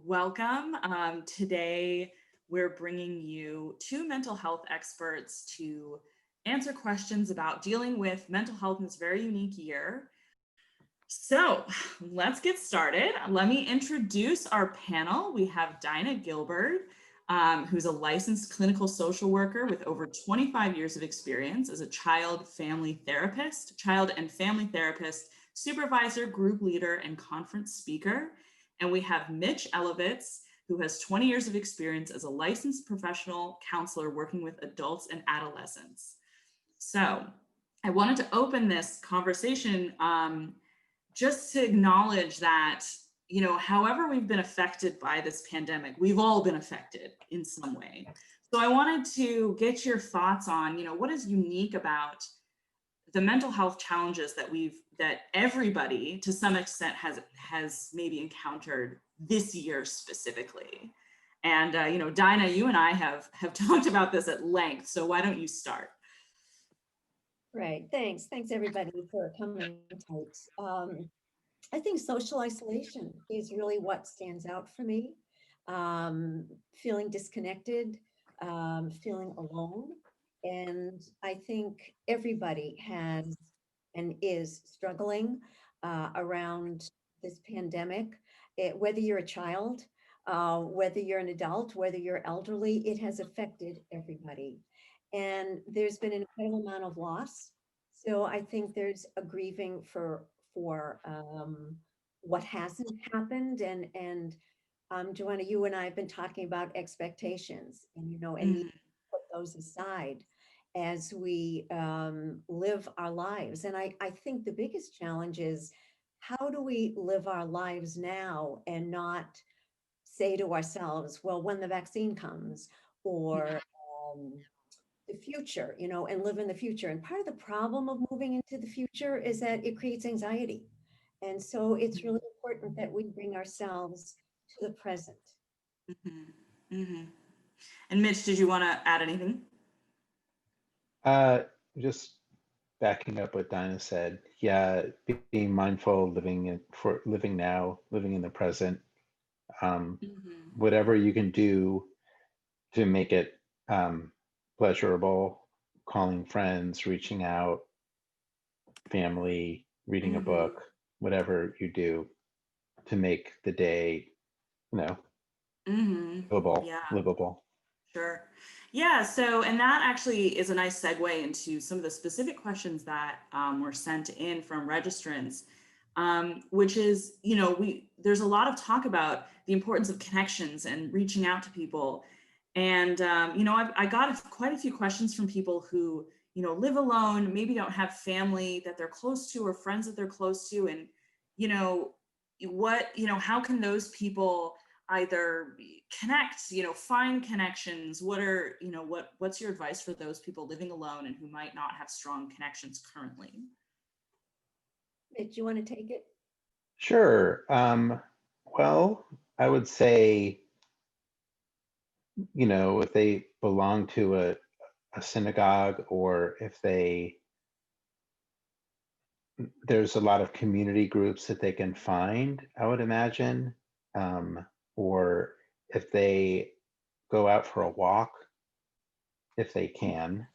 welcome. Today, we're bringing you two mental health experts to answer questions about dealing with mental health in this very unique year. So let's get started. Let me introduce our panel. We have Dinah Gilburd, who's a licensed clinical social worker with over 25 years of experience as a child and family therapist, supervisor, group leader, and conference speaker. And we have Mitch Elovitz, who has 20 years of experience as a licensed professional counselor working with adults and adolescents. So I wanted to open this conversation just to acknowledge that, you know, however we've been affected by this pandemic, we've all been affected in some way. So I wanted to get your thoughts on, you know, what is unique about the mental health challenges that everybody to some extent has maybe encountered this year specifically. And you know, Dinah, you and I have talked about this at length. So why don't you start? Right. Thanks everybody for coming tonight. I think social isolation is really what stands out for me. Feeling disconnected, feeling alone. And I think everybody has and is struggling around this pandemic. Whether you're a child, whether you're an adult, whether you're elderly, it has affected everybody. And there's been an incredible amount of loss. So I think there's a grieving for what hasn't happened. And Joanna, you and I have been talking about expectations and, you know, and need to put those aside as we live our lives. And I think the biggest challenge is, how do we live our lives now and not say to ourselves, well, when the vaccine comes, or the future, you know, and live in the future. And part of the problem of moving into the future is that it creates anxiety. And so it's really important that we bring ourselves to the present. Mm-hmm. Mm-hmm. And Mitch, did you want to add anything? Just backing up what Dinah said. Yeah, being mindful, living now, living in the present. Whatever you can do to make it pleasurable, calling friends, reaching out, family, reading a book, whatever you do to make the day, you know, livable. Sure. Yeah. So, and that actually is a nice segue into some of the specific questions that were sent in from registrants, which is, you know, there's a lot of talk about the importance of connections and reaching out to people. And, you know, I got quite a few questions from people who, you know, live alone, maybe don't have family that they're close to or friends that they're close to. And, you know, how can those people either connect, you know, find connections? What's your advice for those people living alone and who might not have strong connections currently? Mitch, you want to take it? Sure. Well, I would say, you know, if they belong to a synagogue, or if there's a lot of community groups that they can find, I would imagine. Or if they go out for a walk, if they can,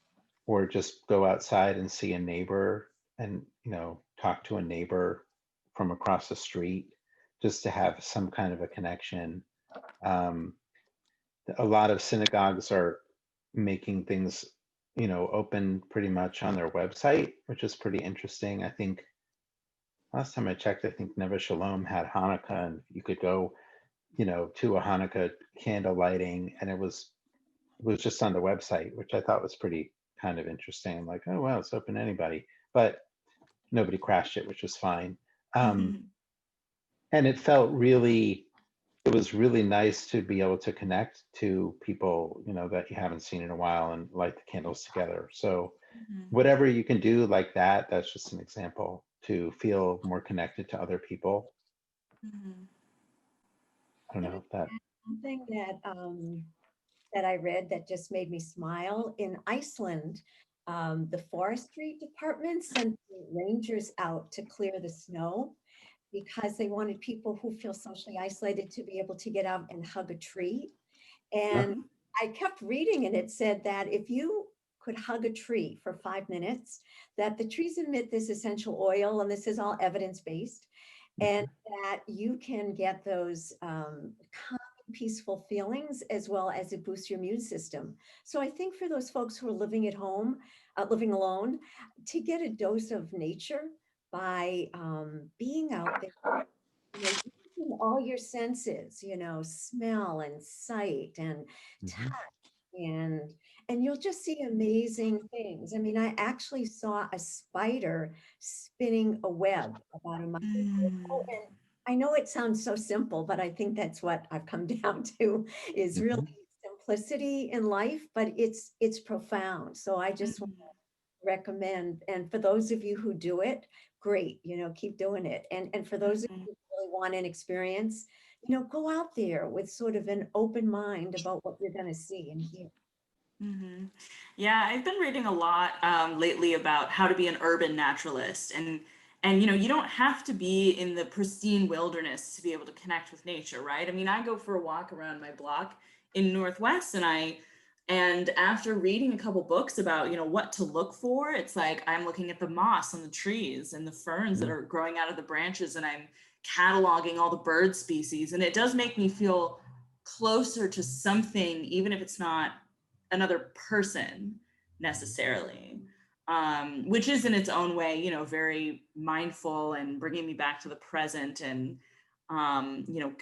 or just go outside and see a neighbor and, you know, talk to a neighbor from across the street, just to have some kind of a connection. A lot of synagogues are making things, you know, open pretty much on their website, which is pretty interesting. I think last time I checked, I think Neveh Shalom had Hanukkah, and you could go, you know, to a Hanukkah candle lighting, and it was just on the website, which I thought was pretty kind of interesting. I'm like, oh wow, it's open to anybody, but nobody crashed it, which was fine. And it was really nice to be able to connect to people, you know, that you haven't seen in a while and light the candles together. So whatever you can do like that, that's just an example to feel more connected to other people. I don't know if that. Something that I read that just made me smile. In Iceland, the forestry department sent rangers out to clear the snow. because they wanted people who feel socially isolated to be able to get out and hug a tree. And I kept reading, and it said that if you could hug a tree for 5 minutes, that the trees emit this essential oil, and this is all evidence-based, and that you can get those calm, peaceful feelings, as well as it boosts your immune system. So I think for those folks who are living at home, living alone, to get a dose of nature by being out there, using all your senses, smell and sight and touch, and you'll just see amazing things. I mean, I actually saw a spider spinning a web about a mile ago, and I know it sounds so simple, but I think that's what I've come down to, is really simplicity in life, but it's profound. So I just recommend, and for those of you who do it, great, keep doing it. And for those of you who really want an experience, go out there with sort of an open mind about what you're going to see and hear. Yeah, I've been reading a lot lately about how to be an urban naturalist, and you don't have to be in the pristine wilderness to be able to connect with nature, right? I mean, I go for a walk around my block in Northwest, and after reading a couple books about what to look for, it's like I'm looking at the moss on the trees and the ferns that are growing out of the branches, and I'm cataloging all the bird species, and it does make me feel closer to something, even if it's not another person necessarily, which is in its own way, very mindful and bringing me back to the present, and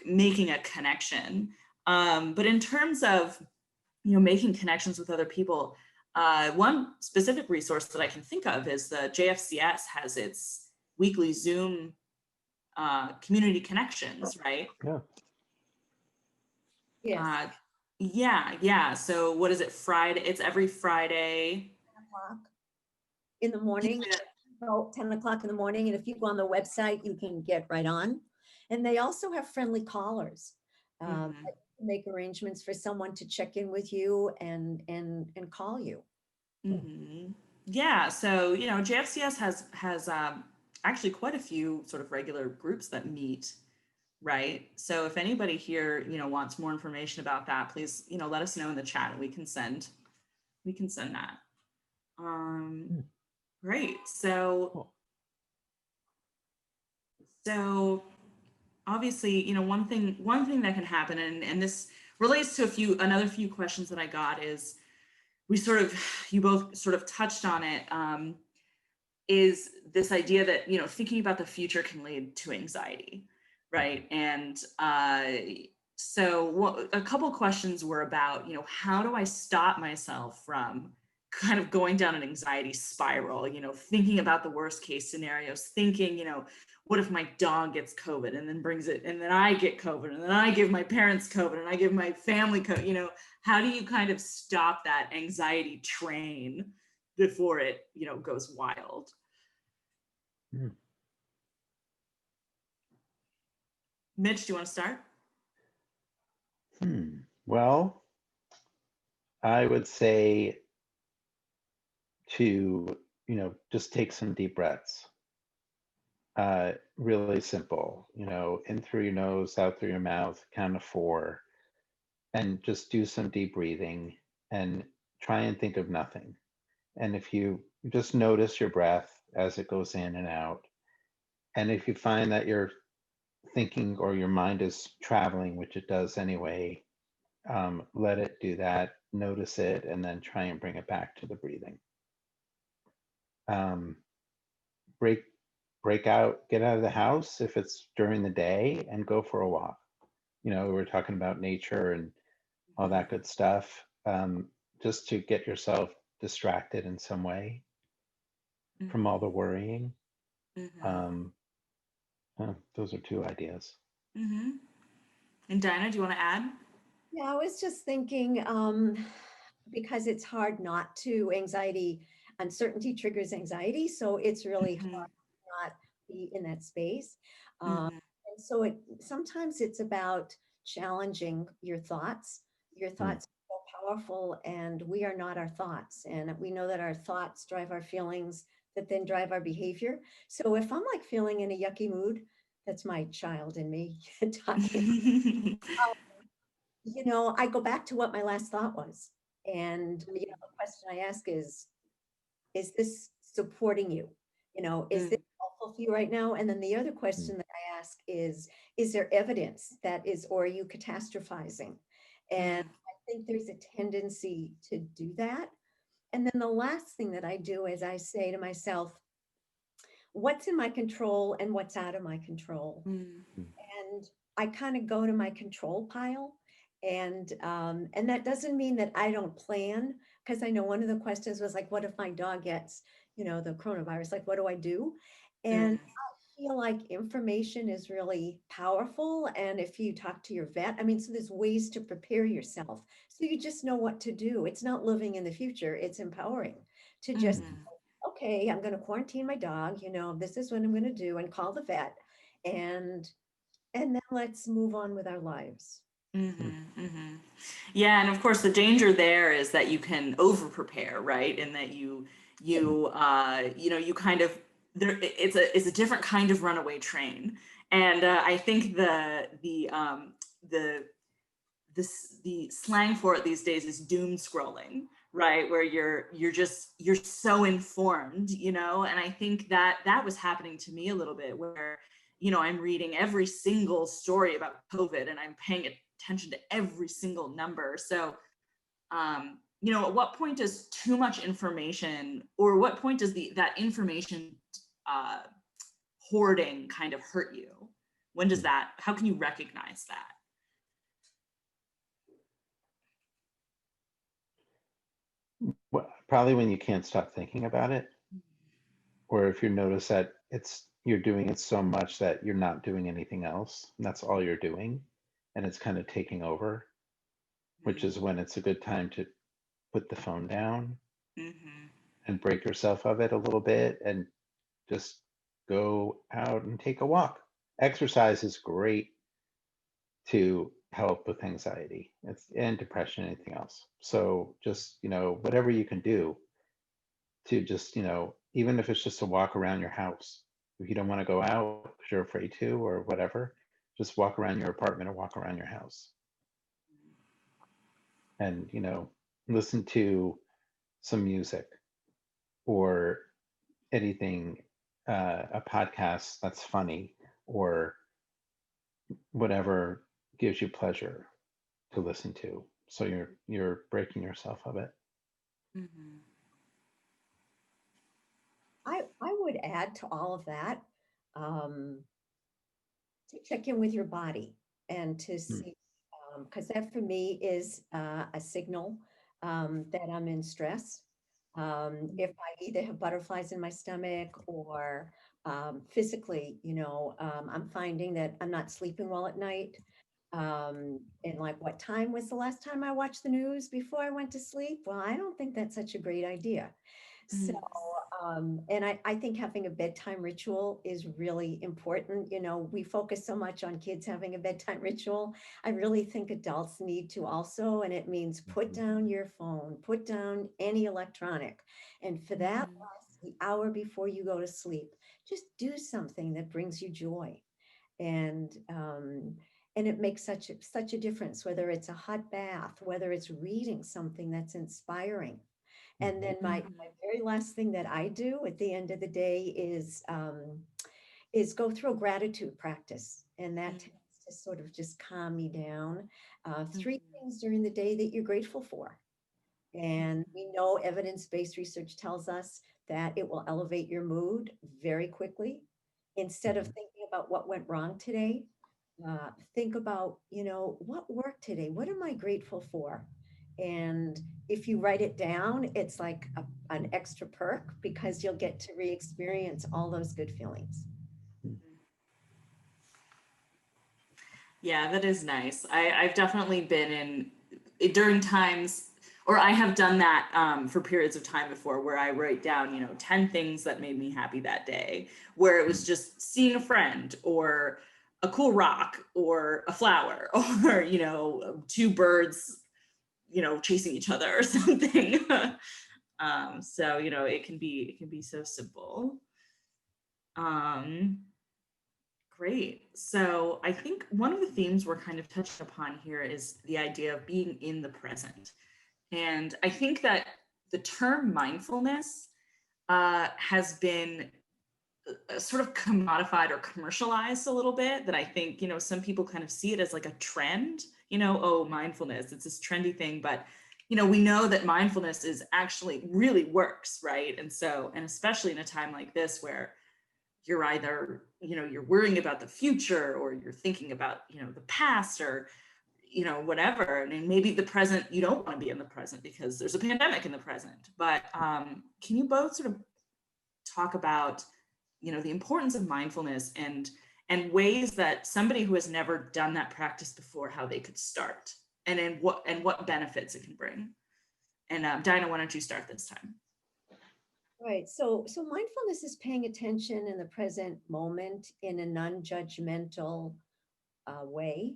making a connection. But in terms of making connections with other people, one specific resource that I can think of is the JFCS has its weekly Zoom community connections, right? Yes. Yeah. So what is it? Friday? It's every Friday. 10 o'clock in the morning. 10 o'clock in the morning. And if you go on the website, you can get right on. And they also have friendly callers. Make arrangements for someone to check in with you and call you. Yeah. So, JFCS has actually quite a few sort of regular groups that meet. Right. So if anybody here, wants more information about that, please, let us know in the chat, and we can send that. Great. So obviously, one thing that can happen, and this relates to another few questions that I got, is you both sort of touched on it, is this idea that, thinking about the future can lead to anxiety. Right. And so a couple questions were about, how do I stop myself from kind of going down an anxiety spiral, thinking about the worst case scenarios, thinking, what if my dog gets COVID and then brings it, and then I get COVID, and then I give my parents COVID, and I give my family COVID, how do you kind of stop that anxiety train before it, goes wild? Mitch, do you want to start? Well, I would say to, just take some deep breaths. Really simple, in through your nose, out through your mouth, count to 4, and just do some deep breathing and try and think of nothing. And if you just notice your breath as it goes in and out, and if you find that you're thinking or your mind is traveling, which it does anyway, let it do that, notice it, and then try and bring it back to the breathing. Break out, get out of the house if it's during the day, and go for a walk. We're talking about nature and all that good stuff, just to get yourself distracted in some way from all the worrying. Those are 2 ideas. And Dinah, do you want to add? Yeah, I was just thinking, because it's hard not to, uncertainty triggers anxiety. So it's really hard to not be in that space. And so sometimes it's about challenging your thoughts. Your thoughts are so powerful, and we are not our thoughts. And we know that our thoughts drive our feelings, that then drive our behavior. So if I'm like feeling in a yucky mood, That's my child in me talking. You know, I go back to what my last thought was. And, you know, the question I ask is this supporting you? You know, is this helpful for you right now? And then the other question that I ask is there evidence that is, or are you catastrophizing? And I think there's a tendency to do that. And then the last thing that I do is I say to myself, what's in my control and what's out of my control? And I kind of go to my control pile. And that doesn't mean that I don't plan, because I know one of the questions was like, what if my dog gets, you know, the coronavirus? Like, what do I do? And I feel like information is really powerful. And if you talk to your vet, I mean, so there's ways to prepare yourself. So you just know what to do. It's not living in the future. It's empowering to just, okay, I'm going to quarantine my dog, you know, this is what I'm going to do, and call the vet, and then let's move on with our lives. Yeah, and of course the danger there is that you can over prepare, right? And that you know, you kind of it's a different kind of runaway train. And I think the slang for it these days is doom scrolling, right? Where you're so informed, you know. And I think that was happening to me a little bit, where, you know, I'm reading every single story about COVID and I'm paying attention to every single number. So, you know, at what point does too much information, or what point does that information hoarding kind of hurt you? When does that, how can you recognize that? Well, probably when you can't stop thinking about it, or if you notice that you're doing it so much that you're not doing anything else, and that's all you're doing, and it's kind of taking over, which is when it's a good time to put the phone down and break yourself of it a little bit and just go out and take a walk. Exercise is great to help with anxiety and depression, anything else. So just, you know, whatever you can do to just, you know, even if it's just to walk around your house, if you don't want to go out because you're afraid to or whatever, just walk around your apartment or walk around your house. And, you know, listen to some music or anything, a podcast that's funny or whatever gives you pleasure to listen to. So you're breaking yourself of it. I would add to all of that, to check in with your body and to see, because that for me is a signal that I'm in stress. If I either have butterflies in my stomach or physically, you know, I'm finding that I'm not sleeping well at night. And like, what time was the last time I watched the news before I went to sleep? Well, I don't think that's such a great idea. So, and I think having a bedtime ritual is really important. You know, we focus so much on kids having a bedtime ritual. I really think adults need to also, and it means put down your phone, put down any electronic. And for that the hour before you go to sleep, just do something that brings you joy. And it makes such a difference, whether it's a hot bath, whether it's reading something that's inspiring. And then my very last thing that I do at the end of the day is go through a gratitude practice. And that tends to sort of just calm me down. 3 things during the day that you're grateful for. And we know evidence-based research tells us that it will elevate your mood very quickly. Instead of thinking about what went wrong today, think about, you know, what worked today? What am I grateful for? And if you write it down, it's like an extra perk because you'll get to re-experience all those good feelings. Yeah, that is nice. I've definitely been during times, or I have done that for periods of time before, where I write down, you know, 10 things that made me happy that day, where it was just seeing a friend or a cool rock or a flower or, you know, 2 birds, you know, chasing each other or something. So, you know, it can be so simple. Great. So I think one of the themes we're kind of touching upon here is the idea of being in the present. And I think that the term mindfulness has been sort of commodified or commercialized a little bit, that I think, some people kind of see it as like a trend, oh, mindfulness, it's this trendy thing, but we know that mindfulness is actually really works, right? And so, and especially in a time like this where you're either, you're worrying about the future, or you're thinking about, the past, or, whatever. And maybe the present, you don't want to be in the present because there's a pandemic in the present. But can you both sort of talk about, the importance of mindfulness and ways that somebody who has never done that practice before, how they could start, and what benefits it can bring? And Dinah, why don't you start this time? Right. So mindfulness is paying attention in the present moment in a non-judgmental way.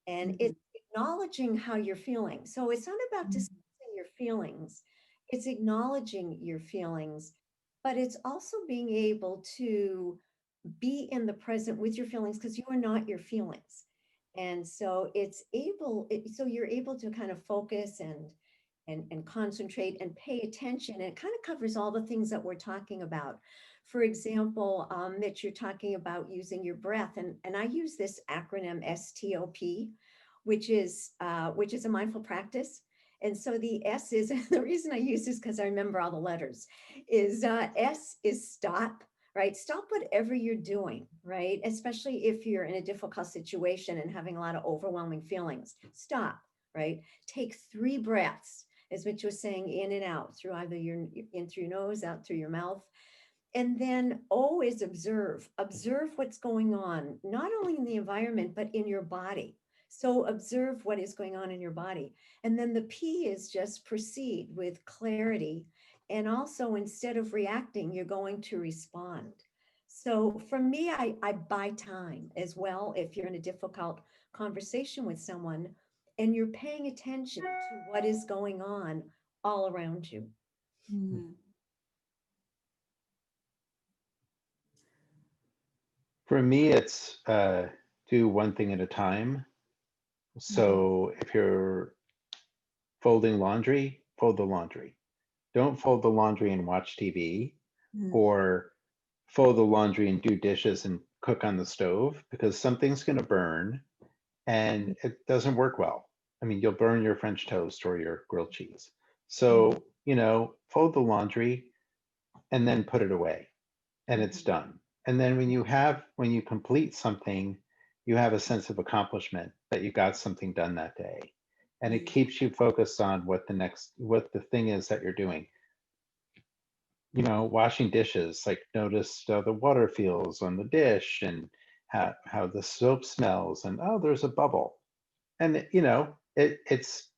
And it's acknowledging how you're feeling. So it's not about dismissing your feelings. It's acknowledging your feelings, but it's also being able to be in the present with your feelings, because you are not your feelings. And so so you're able to kind of focus and concentrate and pay attention. And it kind of covers all the things that we're talking about. For example, Mitch, you're talking about using your breath, and I use this acronym STOP, which is a mindful practice. And so the S is, the reason I use this because I remember all the letters, is S is stop, right? Stop whatever you're doing, right? Especially if you're in a difficult situation and having a lot of overwhelming feelings. Stop, right? Take 3 breaths, as Mitch was saying, in and out through either in through your nose, out through your mouth. And then always observe what's going on, not only in the environment, but in your body. So observe what is going on in your body. And then the P is just proceed with clarity. And also, instead of reacting, you're going to respond. So for me, I buy time as well. If you're in a difficult conversation with someone and you're paying attention to what is going on all around you. Mm-hmm. For me, it's do one thing at a time. So if you're folding laundry, fold the laundry. Don't fold the laundry and watch TV, or fold the laundry and do dishes and cook on the stove, because something's going to burn and it doesn't work well. I mean, you'll burn your French toast or your grilled cheese. So, fold the laundry and then put it away, and it's done. And then when you complete something, you have a sense of accomplishment that you got something done that day. And it keeps you focused on what the thing is that you're doing. Washing dishes, like notice how the water feels on the dish, and how the soap smells, and oh, there's a bubble. And it's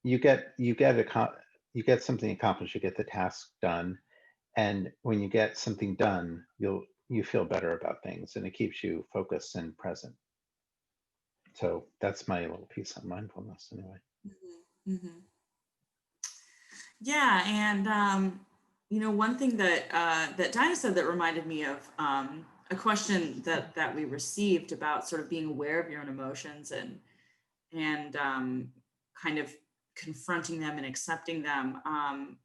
you get something accomplished, you get the task done. And when you get something done, you feel better about things, and it keeps you focused and present. So that's my little piece on mindfulness anyway. Mm-hmm. Yeah, and one thing that Dinah said that reminded me of a question that we received about sort of being aware of your own emotions and kind of confronting them and accepting them.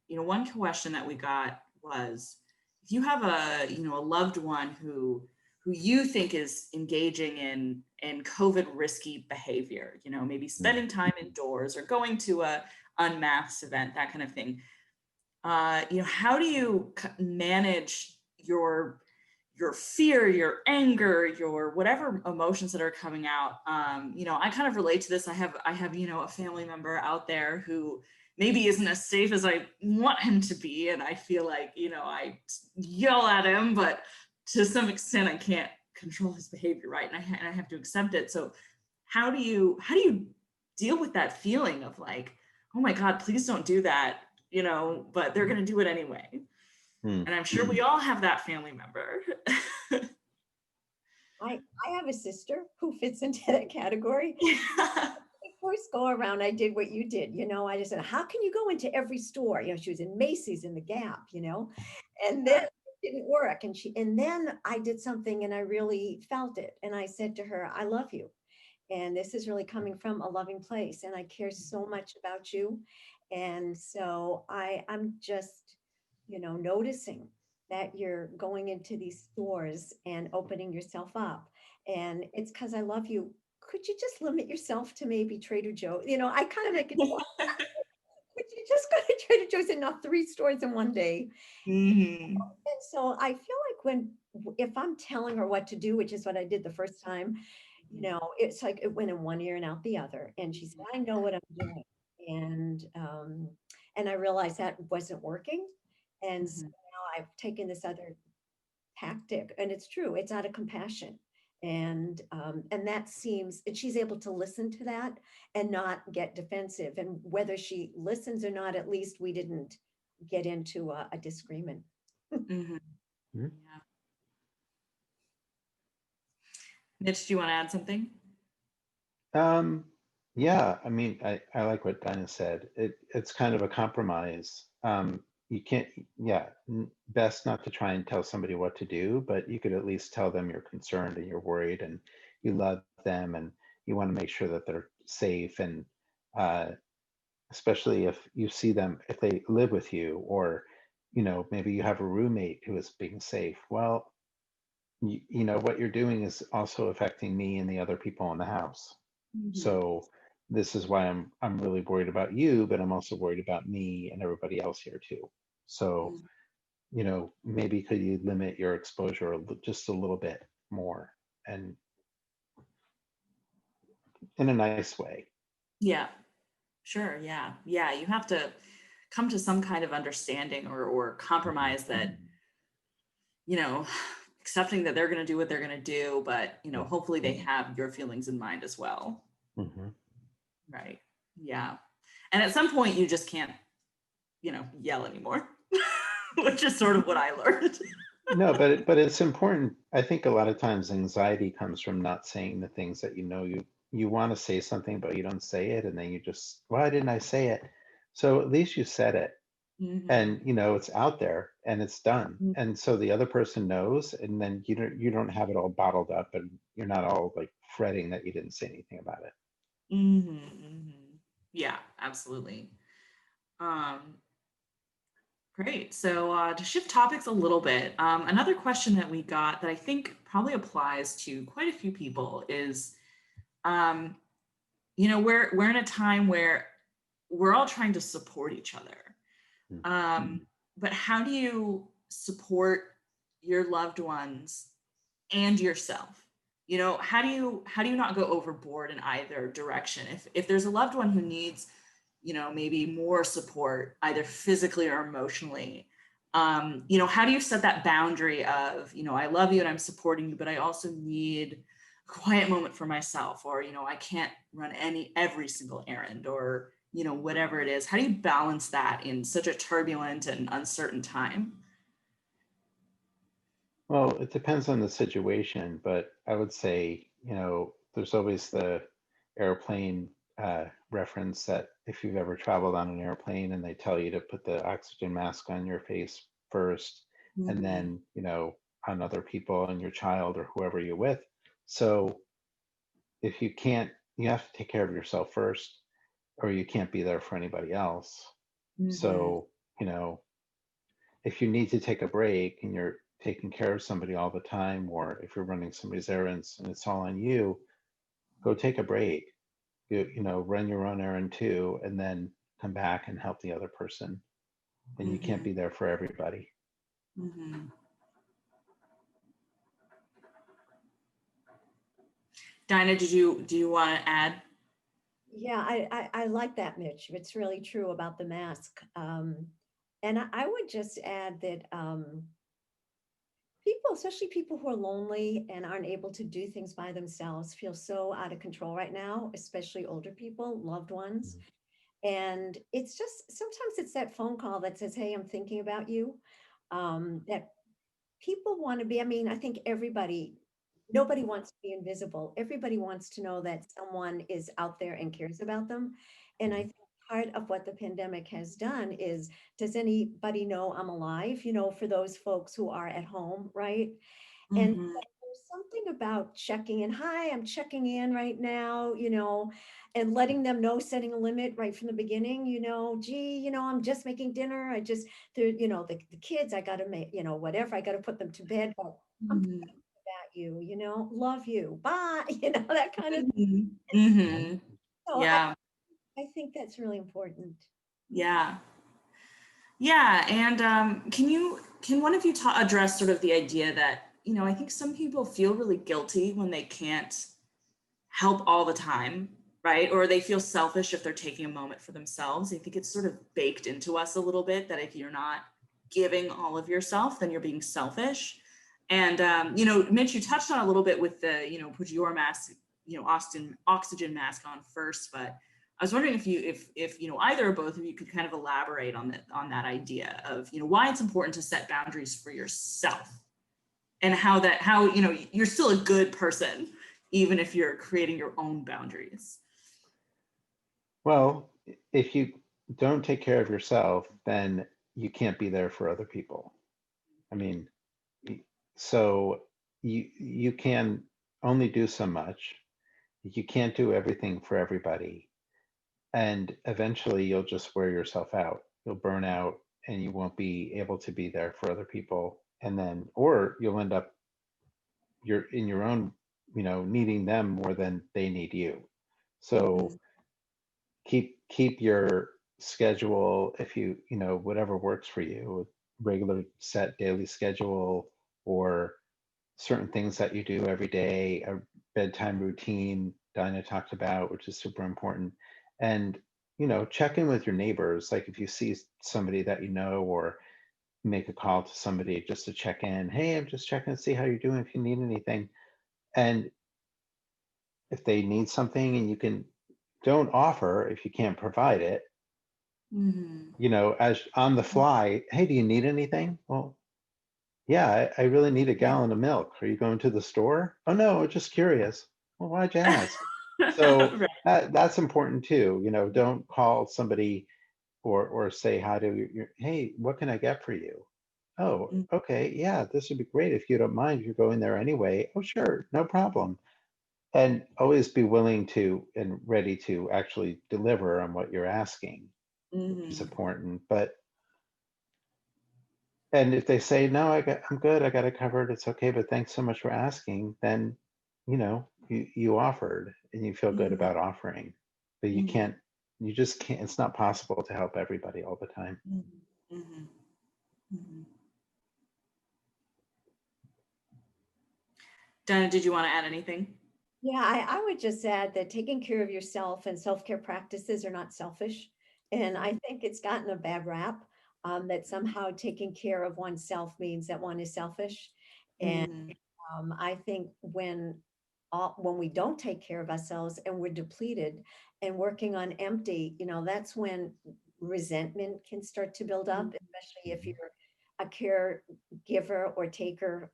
One question that we got was, if you have a loved one who you think is engaging in COVID risky behavior, maybe spending time indoors or going to a unmasked event, that kind of thing. How do you manage your fear, your anger, your whatever emotions that are coming out? I kind of relate to this. I have a family member out there who maybe isn't as safe as I want him to be, and I feel like I yell at him, but to some extent I can't control his behavior, right? And I have to accept it. So how do you deal with that feeling of like, oh my God, please don't do that, but they're going to do it anyway? And I'm sure we all have that family member. I have a sister who fits into that category. First go around, I did what you did. I just said, how can you go into every store? She was in Macy's, in the Gap, and then didn't work. And then I did something and I really felt it. And I said to her, I love you. And this is really coming from a loving place. And I care so much about you. And so I'm just, noticing that you're going into these stores and opening yourself up. And it's because I love you. Could you just limit yourself to maybe Trader Joe? I kind of make it, could you just go to Trader Joe's and not 3 stores in one day? Mhm. And so I feel like if I'm telling her what to do, which is what I did the first time, it's like it went in one ear and out the other. And she said, I know what I'm doing. And I realized that wasn't working. And so Mhm. now I've taken this other tactic, and it's true, it's out of compassion. And that seems, and she's able to listen to that and not get defensive. And whether she listens or not, at least we didn't get into a disagreement. Mhm. Mhm. Yeah. Mitch, do you want to add something? Yeah, I mean, I like what Dinah said. It's kind of a compromise. You can't, yeah, best not to try and tell somebody what to do, but you could at least tell them you're concerned and you're worried and you love them and you want to make sure that they're safe. And especially if you see them, if they live with you, or, maybe you have a roommate who is being safe. Well, what you're doing is also affecting me and the other people in the house. Mhm. So this is why I'm really worried about you, but I'm also worried about me and everybody else here too. So, Mhm. maybe could you limit your exposure just a little bit more and in a nice way. Yeah, sure. Yeah. Yeah. You have to come to some kind of understanding or Mhm. compromise that, you know, accepting that they're going to do what they're going to do, but, Yeah. hopefully they have your feelings in mind as well. Hmm. Right. Yeah. And at some point you just can't, yell anymore, which is sort of what I learned. No, but it's important. I think a lot of times anxiety comes from not saying the things that you want to say something, but you don't say it, and then you just, why didn't I say it? So at least you said it, Mhm. and it's out there and it's done, and so the other person knows, and then you don't have it all bottled up, and you're not all like fretting that you didn't say anything about it. Mhm. Mhm. Yeah, absolutely. Um, Great. So to shift topics a little bit, another question that we got that I think probably applies to quite a few people is, um, we're in a time where we're all trying to support each other. Mm. But how do you support your loved ones and yourself? How do you not go overboard in either direction? If there's a loved one who needs, maybe more support, either physically or emotionally, how do you set that boundary of, I love you and I'm supporting you, but I also need a quiet moment for myself, or, I can't run every single errand, or, whatever it is. How do you balance that in such a turbulent and uncertain time? Well, it depends on the situation, but I would say, there's always the airplane reference that if you've ever traveled on an airplane and they tell you to put the oxygen mask on your face first, and Mhm. then, on other people and your child or whoever you're with. So if you can't, you have to take care of yourself first, or you can't be there for anybody else. Mhm. So, you know, if you need to take a break and you're taking care of somebody all the time, or if you're running somebody's errands and it's all on you, go take a break. Run your own errand too, and then come back and help the other person. And you can't Mhm. be there for everybody. Mhm. Dinah, do you want to add? Yeah, I like that, Mitch. It's really true about the mask. And I would just add that people, especially people who are lonely and aren't able to do things by themselves, feel so out of control right now, especially older people, loved ones. And it's just sometimes it's that phone call that says, "Hey, I'm thinking about you." That people want to be, I mean, I think nobody wants to be invisible. Everybody wants to know that someone is out there and cares about them. And I Mhm. think part of what the pandemic has done is, does anybody know I'm alive? You know, for those folks who are at home, right? And Mhm. there's something about checking in. Hi, I'm checking in right now, you know, and letting them know, setting a limit right from the beginning, you know, gee, you know, I'm just making dinner. You know, the kids, I got to make, you know, whatever, I got to put them to bed, but I'm Mhm. thinking about you, you know, love you, bye, you know, that kind of, Mhm. Mhm. so Yeah. I think that's really important. Yeah. Yeah. And can one of you address sort of the idea that, I think some people feel really guilty when they can't help all the time, right? Or they feel selfish if they're taking a moment for themselves. I think it's sort of baked into us a little bit that if you're not giving all of yourself, then you're being selfish. And, Mitch, you touched on a little bit with the, put your mask, oxygen mask on first, but I was wondering if either or both of you could kind of elaborate on that idea of, why it's important to set boundaries for yourself and how you're still a good person even if you're creating your own boundaries. Well, if you don't take care of yourself, then you can't be there for other people. I mean, so you can only do so much. You can't do everything for everybody. And eventually you'll just wear yourself out. You'll burn out and you won't be able to be there for other people. And then, or you'll end up you're in your own, needing them more than they need you. So keep your schedule, if whatever works for you, regular set daily schedule, or certain things that you do every day, a bedtime routine Dinah talked about, which is super important. And check in with your neighbors, like if you see somebody that or make a call to somebody just to check in. Hey, I'm just checking to see how you're doing, if you need anything. And if they need something and don't offer if you can't provide it, as on the fly. Hey, do you need anything? Well, yeah, I really need a gallon of milk. Are you going to the store? Oh no, just curious. Well, why'd you ask? So Right. that's important too. Don't call somebody or say hi to hey, what can I get for you? Oh, okay, yeah, this would be great if you don't mind if you're going there anyway. Oh, sure, no problem. And always be willing to and ready to actually deliver on what you're asking, which is important. And if they say, no, I'm good, I got it covered, it's okay, but thanks so much for asking, then, you offered and you feel good about offering, but you just can't, it's not possible to help everybody all the time. Dinah, did you want to add anything? Yeah, I would just add that taking care of yourself and self-care practices are not selfish. And I think it's gotten a bad rap, that somehow taking care of oneself means that one is selfish. And I think when we don't take care of ourselves and we're depleted and working on empty, that's when resentment can start to build up, especially if you're a caregiver or taker.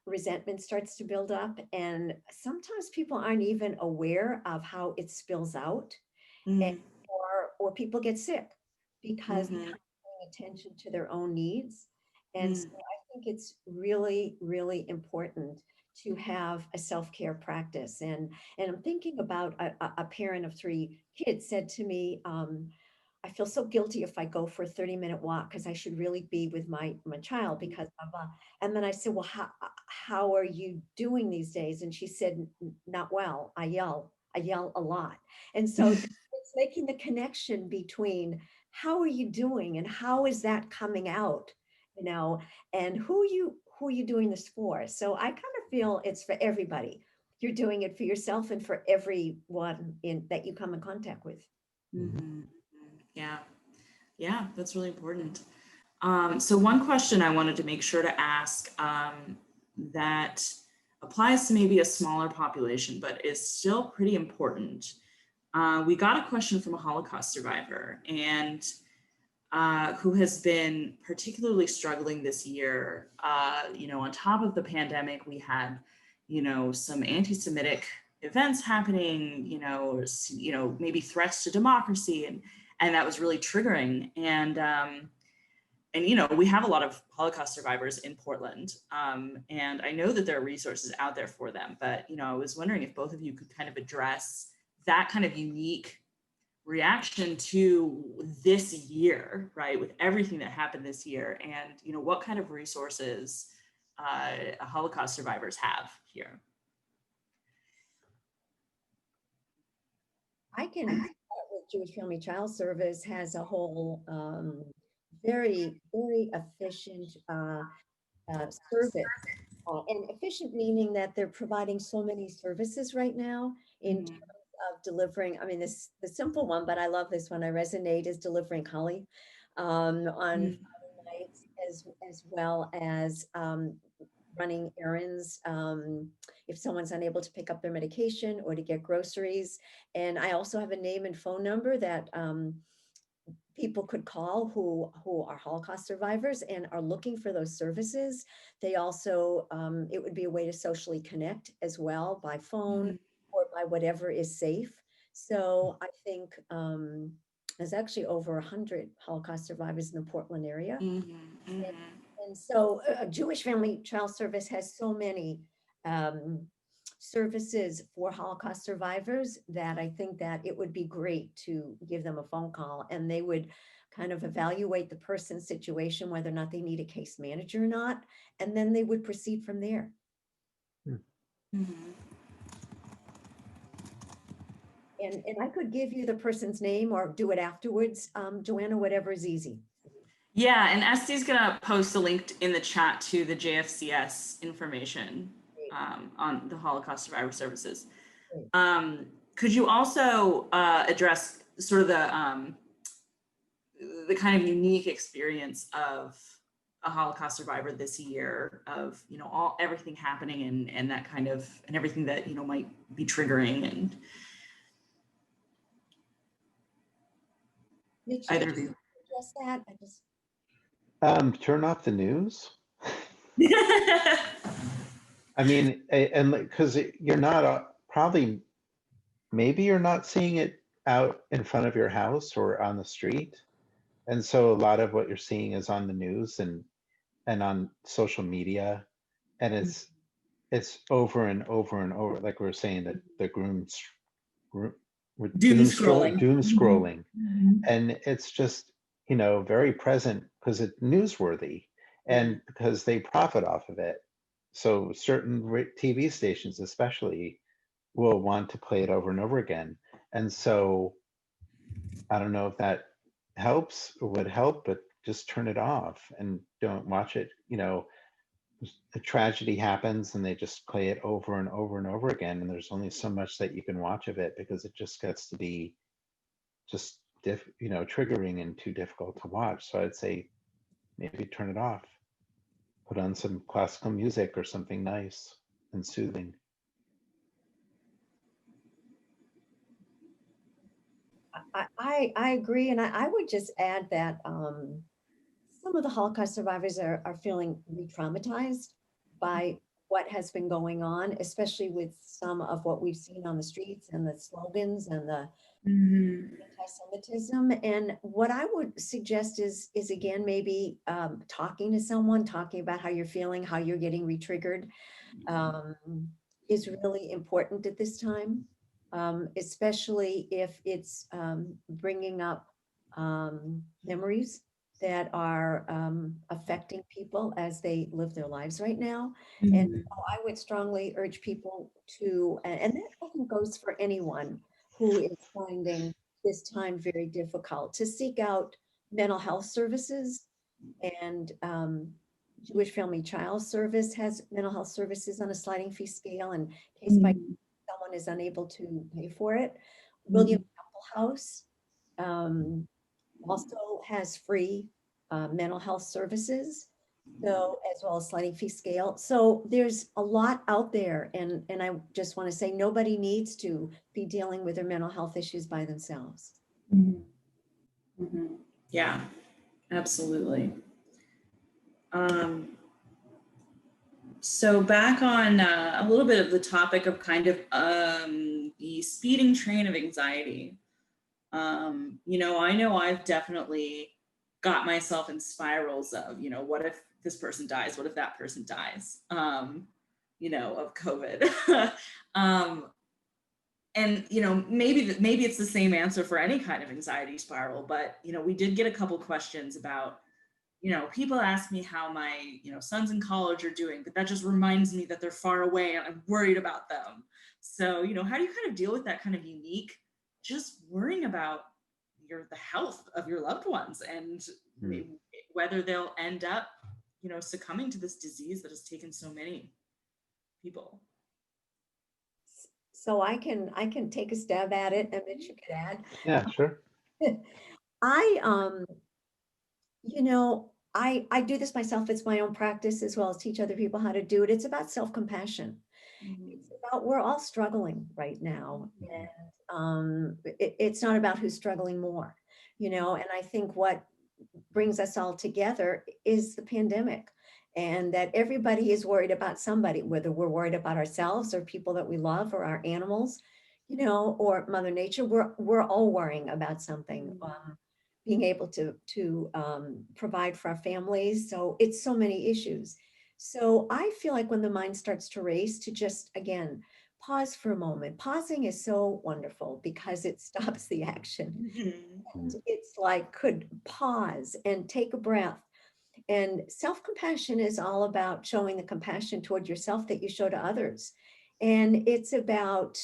Resentment starts to build up, and sometimes people aren't even aware of how it spills out, and, or people get sick because they're not paying attention to their own needs. And so I think it's really, really important to have a self-care practice. And I'm thinking about a parent of 3 kids said to me, I feel so guilty if I go for a 30-minute walk because I should really be with my child because of and then I said, well, how are you doing these days? And she said, not well. I yell a lot. And so it's making the connection between how are you doing and how is that coming out, and who are you doing this for? So I kind of feel it's for everybody. You're doing it for yourself and for everyone that you come in contact with. Yeah. Yeah, that's really important. So one question I wanted to make sure to ask that applies to maybe a smaller population, but is still pretty important. We got a question from a Holocaust survivor and who has been particularly struggling this year. On top of the pandemic, we had, some anti-Semitic events happening, maybe threats to democracy, and that was really triggering. And we have a lot of Holocaust survivors in Portland, and I know that there are resources out there for them. But I was wondering if both of you could kind of address that kind of unique reaction to this year, right, with everything that happened this year, and what kind of resources Holocaust survivors have here. I can start with Jewish Family Child Service has a whole very, very efficient service. And efficient meaning that they're providing so many services right now in terms of delivering. I mean, the simple one, but I love this one. I resonate is delivering Kali on Friday nights, as well as running errands if someone's unable to pick up their medication or to get groceries. And I also have a name and phone number that people could call who are Holocaust survivors and are looking for those services. They also, it would be a way to socially connect as well by phone or by whatever is safe. So I think there's actually over 100 Holocaust survivors in the Portland area. And so Jewish Family Child Service has so many services for Holocaust survivors that I think that it would be great to give them a phone call, and they would kind of evaluate the person's situation, whether or not they need a case manager or not, and then they would proceed from there. And I could give you the person's name or do it afterwards, Joanna, whatever is easy. Yeah, and Esti's gonna post a link in the chat to the JFCS information on the Holocaust Survivor Services. Could you also address sort of the kind of unique experience of a Holocaust survivor this year, of everything happening and that kind of, and everything that might be triggering, and Mitch, either of you address that? Turn off the news. I mean, and because you're not probably, maybe you're not seeing it out in front of your house or on the street. And so a lot of what you're seeing is on the news and on social media. And it's over and over and over, like we were saying, that the doom scrolling. And it's just, very present because it's newsworthy and because they profit off of it. So certain TV stations especially will want to play it over and over again. And so I don't know if that helps or would help, but just turn it off and don't watch it. A tragedy happens and they just play it over and over and over again. And there's only so much that you can watch of it because it just gets to be just triggering and too difficult to watch. So I'd say maybe turn it off, put on some classical music or something nice and soothing. I agree, and I would just add that some of the Holocaust survivors are feeling re-traumatized by what has been going on, especially with some of what we've seen on the streets and the slogans and the anti-Semitism. And what I would suggest is again, maybe talking to someone, talking about how you're feeling, how you're getting re-triggered is really important at this time, especially if it's bringing up memories that are affecting people as they live their lives right now. And so I would strongly urge people to, and that I think goes for anyone who is finding this time very difficult, to seek out mental health services. And Jewish Family Child Service has mental health services on a sliding fee scale, and case by someone is unable to pay for it. William Temple House also has free mental health services, so as well as sliding fee scale. So there's a lot out there, and I just want to say nobody needs to be dealing with their mental health issues by themselves. Yeah, absolutely. So back on a little bit of the topic of kind of the speeding train of anxiety. I know I've definitely got myself in spirals of, what if this person dies? What if that person dies? Of COVID. And maybe it's the same answer for any kind of anxiety spiral, but we did get a couple questions about, people ask me how my sons in college are doing, but that just reminds me that they're far away and I'm worried about them. So how do you kind of deal with that kind of unique, just worrying about the health of your loved ones and whether they'll end up succumbing to this disease that has taken so many people? So I can take a stab at it, and Mitch, you could add. Yeah, sure. I I do this myself. It's my own practice as well as teach other people how to do it. It's about self-compassion. It's about, we're all struggling right now. And it's not about who's struggling more, and I think what brings us all together is the pandemic, and that everybody is worried about somebody, whether we're worried about ourselves or people that we love or our animals, or Mother Nature. We're all worrying about something. Being able to provide for our families. So it's so many issues. So I feel like when the mind starts to race, to just, again, pause for a moment. Pausing is so wonderful because it stops the action. And it's like, could pause and take a breath. And self-compassion is all about showing the compassion toward yourself that you show to others. And it's about,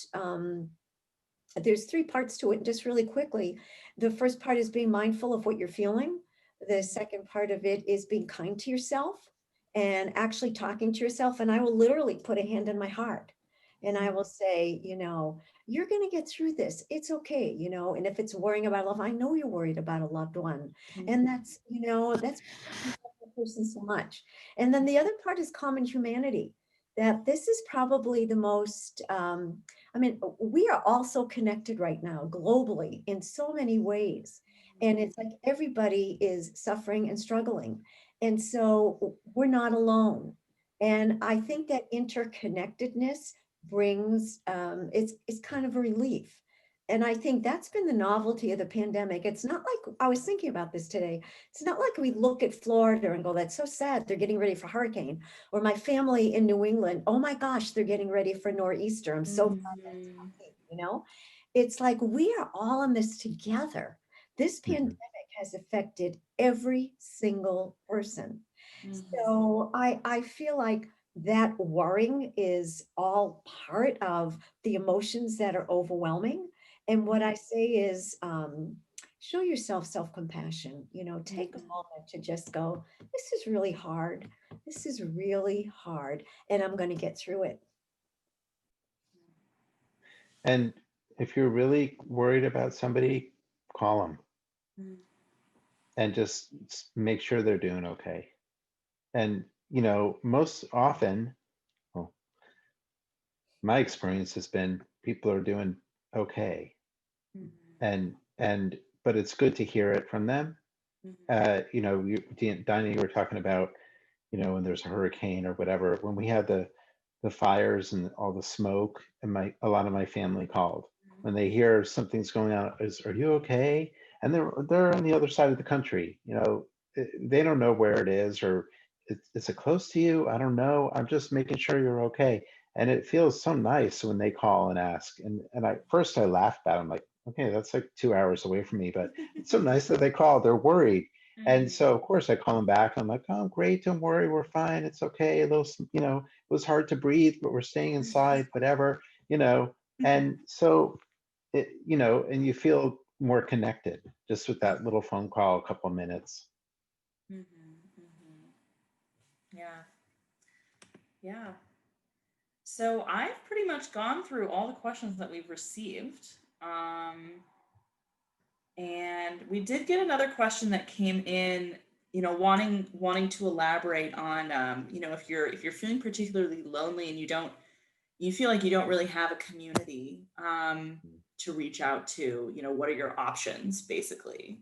there's three parts to it, just really quickly. The first part is being mindful of what you're feeling. The second part of it is being kind to yourself and actually talking to yourself. And I will literally put a hand in my heart and I will say, you're going to get through this. It's okay. And if it's worrying about love, I know you're worried about a loved one. And that's the person so much. And then the other part is common humanity, that this is probably the most, we are all so connected right now globally in so many ways. And it's like everybody is suffering and struggling. And so we're not alone. And I think that interconnectedness brings, it's kind of a relief. And I think that's been the novelty of the pandemic. It's not like, I was thinking about this today. It's not like we look at Florida and go, that's so sad, they're getting ready for hurricane. Or my family in New England, oh my gosh, they're getting ready for nor'easter. I'm so glad. It's like we are all in this together. This pandemic has affected every single person. So I feel like that worrying is all part of the emotions that are overwhelming. And what I say is, show yourself self-compassion, take a moment to just go, this is really hard. This is really hard. And I'm going to get through it. And if you're really worried about somebody, call them and just make sure they're doing okay. And, most often, well, my experience has been people are doing okay. But it's good to hear it from them. Dinah, you were talking about, when there's a hurricane or whatever, when we had the fires and all the smoke, and a lot of my family called when they hear something's going on. Are you okay? And they're on the other side of the country. They don't know where it is, or is it close to you? I don't know. I'm just making sure you're okay. And it feels so nice when they call and ask. And I laughed at them, like, okay, that's like 2 hours away from me, but it's so nice that they called. They're worried. And so, of course, I call them back. I'm like, oh, great. Don't worry. We're fine. It's okay. A little, it was hard to breathe, but we're staying inside, whatever, And so, and you feel more connected just with that little phone call, a couple of minutes. Yeah. So I've pretty much gone through all the questions that we've received. And we did get another question that came in, wanting to elaborate on, if you're feeling particularly lonely and you feel like you don't really have a community to reach out to, what are your options, basically?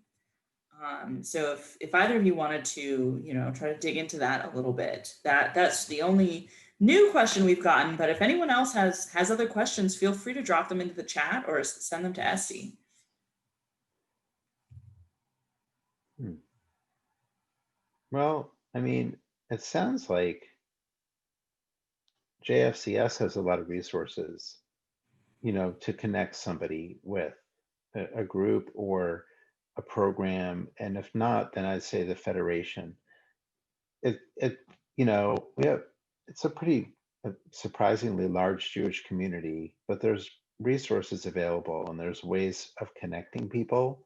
So if either of you wanted to, try to dig into that a little bit, that's the only new question we've gotten, but if anyone else has other questions, feel free to drop them into the chat or send them to Esty. Well, I mean, it sounds like JFCS has a lot of resources, to connect somebody with a group or a program. And if not, then I'd say the Federation. It's a pretty surprisingly large Jewish community, but there's resources available and there's ways of connecting people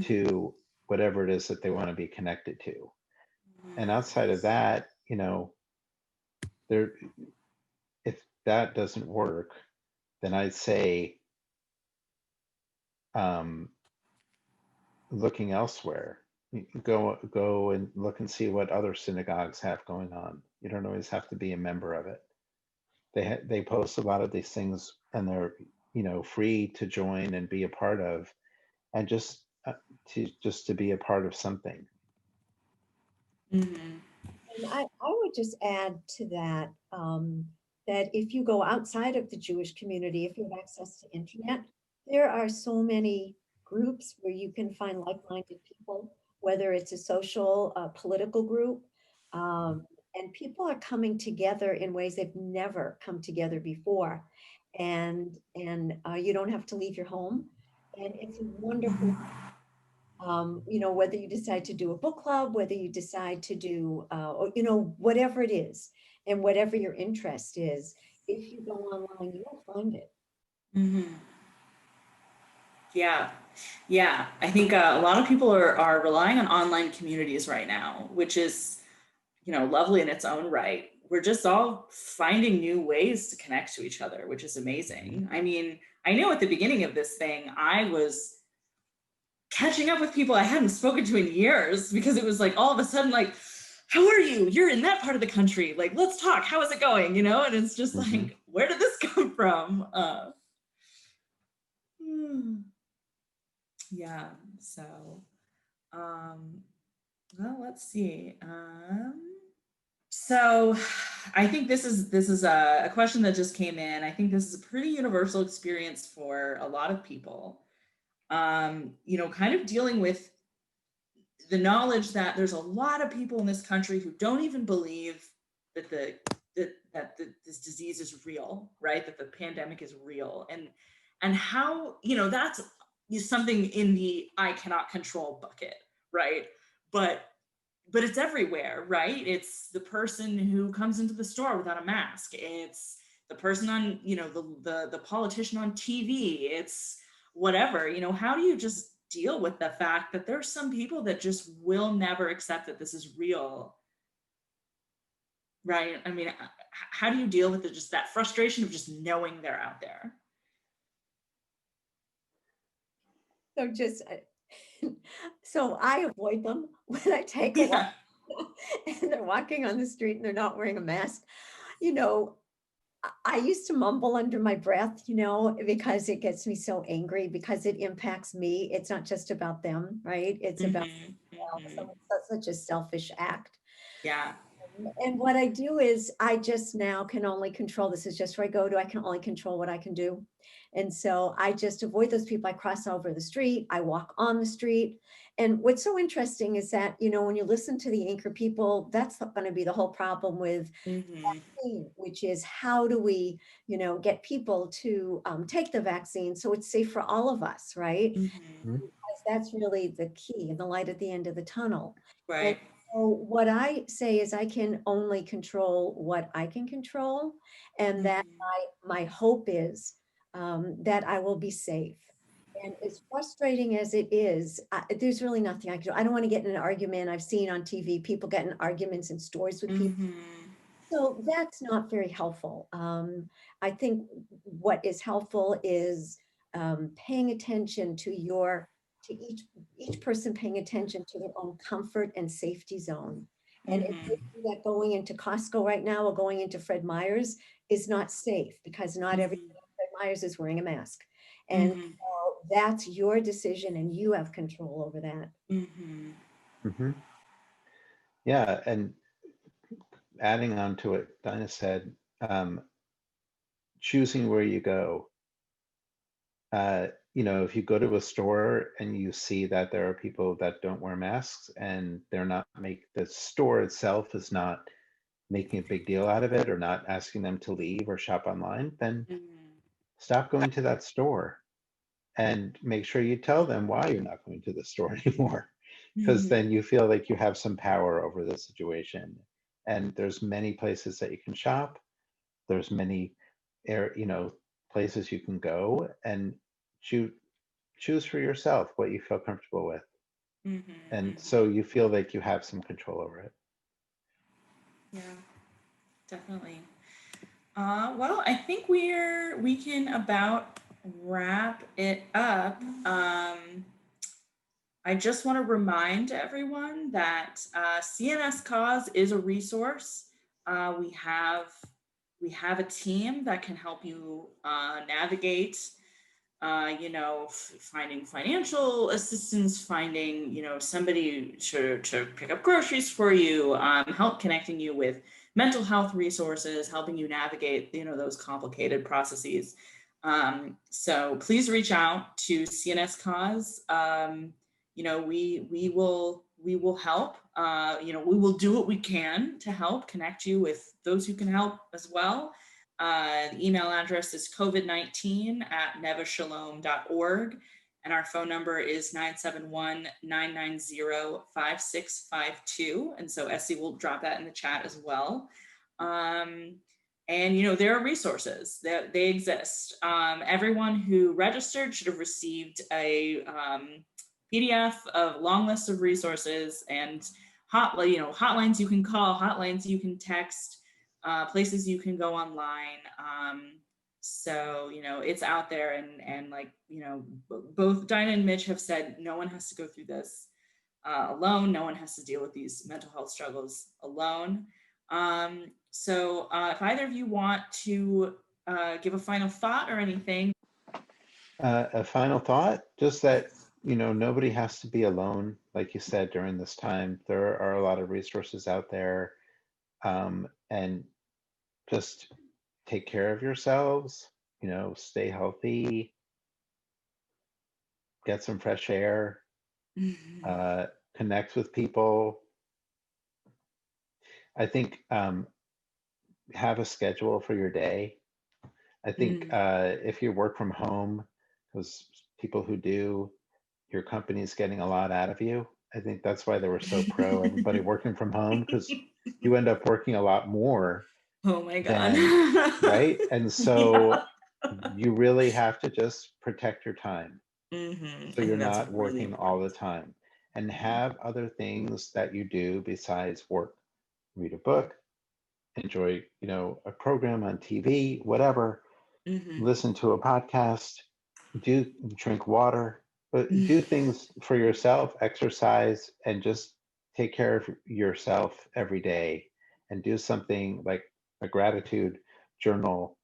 to whatever it is that they want to be connected to. And outside of that, there, if that doesn't work, then I'd say looking elsewhere. Go and look and see what other synagogues have going on. You don't always have to be a member of it. They post a lot of these things, and they're free to join and be a part of, and just to be a part of something. And I would just add to that, that if you go outside of the Jewish community, if you have access to internet, there are so many groups where you can find like-minded people, whether it's a social, political group, and people are coming together in ways they've never come together before. And you don't have to leave your home. And it's a wonderful whether you decide to do a book club, whether you decide to do, whatever it is, and whatever your interest is, if you go online, you'll find it. Yeah. I think a lot of people are relying on online communities right now, which is, lovely in its own right. We're just all finding new ways to connect to each other, which is amazing. I mean, I know at the beginning of this thing, I was catching up with people I hadn't spoken to in years, because it was like all of a sudden, like, how are you? You're in that part of the country. Like, let's talk. How is it going? And it's just like, where did this come from? Yeah. So, well, let's see. So I think this is a question that just came in. I think this is a pretty universal experience for a lot of people. Kind of dealing with the knowledge that there's a lot of people in this country who don't even believe that this disease is real, right? That the pandemic is real, and how that's something in the I cannot control bucket, right? But it's everywhere, right? It's the person who comes into the store without a mask. It's the person on the politician on TV. It's whatever. How do you just deal with the fact that there's some people that just will never accept that this is real, right? I mean, how do you deal with just that frustration of just knowing they're out there? So I avoid them when I take a walk and they're walking on the street and they're not wearing a mask. I used to mumble under my breath, because it gets me so angry, because it impacts me. It's not just about them, right? It's about such a selfish act. Yeah. And what I do is I just now can only control, this is just where I go to, I can only control what I can do. And so I just avoid those people. I cross over the street, I walk on the street. And what's so interesting is that, when you listen to the anchor people, that's going to be the whole problem with vaccine, which is how do we, get people to take the vaccine so it's safe for all of us, right? Because that's really the key and the light at the end of the tunnel. Right. And so what I say is I can only control what I can control, and that my hope is that I will be safe. And as frustrating as it is, there's really nothing I can do. I don't want to get in an argument. I've seen on TV people get in arguments in stores with people. So that's not very helpful. I think what is helpful is paying attention to each person paying attention to their own comfort and safety zone. And if they see that going into Costco right now or going into Fred Meyer's is not safe, because not everyone at Fred Meyer's is wearing a mask. And so that's your decision and you have control over that. Yeah, and adding on to what Dinah said, choosing where you go. If you go to a store and you see that there are people that don't wear masks and the store itself is not making a big deal out of it or not asking them to leave or shop online, then stop going to that store and make sure you tell them why you're not going to the store anymore. Because then you feel like you have some power over the situation. And there's many places that you can shop. There's many places you can go and choose for yourself what you feel comfortable with. And so you feel like you have some control over it. Yeah, definitely. Well, I think we can about wrap it up. I just want to remind everyone that CNSCOS is a resource. We have a team that can help you navigate, finding financial assistance, finding, somebody to pick up groceries for you, help connecting you with mental health resources, helping you navigate, those complicated processes. So please reach out to CNSCOS. We will help. We will do what we can to help connect you with those who can help as well. The email address is covid19@nevehshalom.org, and our phone number is 971-990-5652. And so Essie will drop that in the chat as well. And there are resources that they exist. Everyone who registered should have received a PDF of long list of resources and hotlines you can call, hotlines you can text, places you can go online. So it's out there, and both Dinah and Mitch have said no one has to go through this alone. No one has to deal with these mental health struggles alone. So if either of you want to give a final thought or anything. A final thought, just that, nobody has to be alone. Like you said, during this time, there are a lot of resources out there, and just take care of yourselves, stay healthy, get some fresh air, connect with people. I think have a schedule for your day. I think if you work from home, because people who do, your company's getting a lot out of you. I think that's why they were so pro everybody working from home, because you end up working a lot more. Oh my God. Right? And so you really have to just protect your time. So you're not working really all the time, and have other things that you do besides work. Read a book, enjoy, a program on TV, whatever, listen to a podcast, drink water, but do things for yourself, exercise, and just take care of yourself every day, and do something like a gratitude journal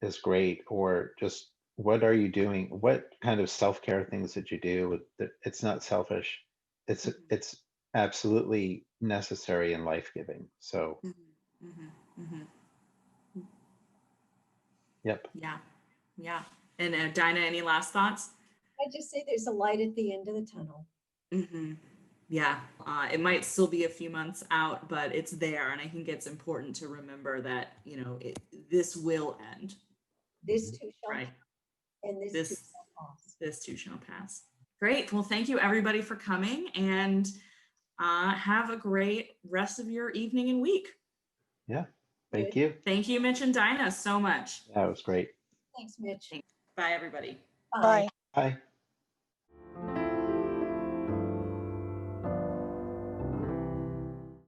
is great, or just what are you doing? What kind of self-care things did you do? It's not selfish. It's absolutely necessary and life-giving. So, yep. Yeah. And Dinah, any last thoughts? I just say there's a light at the end of the tunnel. Yeah, it might still be a few months out, but it's there. And I think it's important to remember that, this will end. This too shall Right. pass. And this too shall pass. This too shall pass. Great. Well, thank you everybody for coming, and have a great rest of your evening and week. Yeah. Thank you. Thank you, Mitch and Dinah, so much. That was great. Thanks, Mitch. Bye, everybody. Bye. Bye.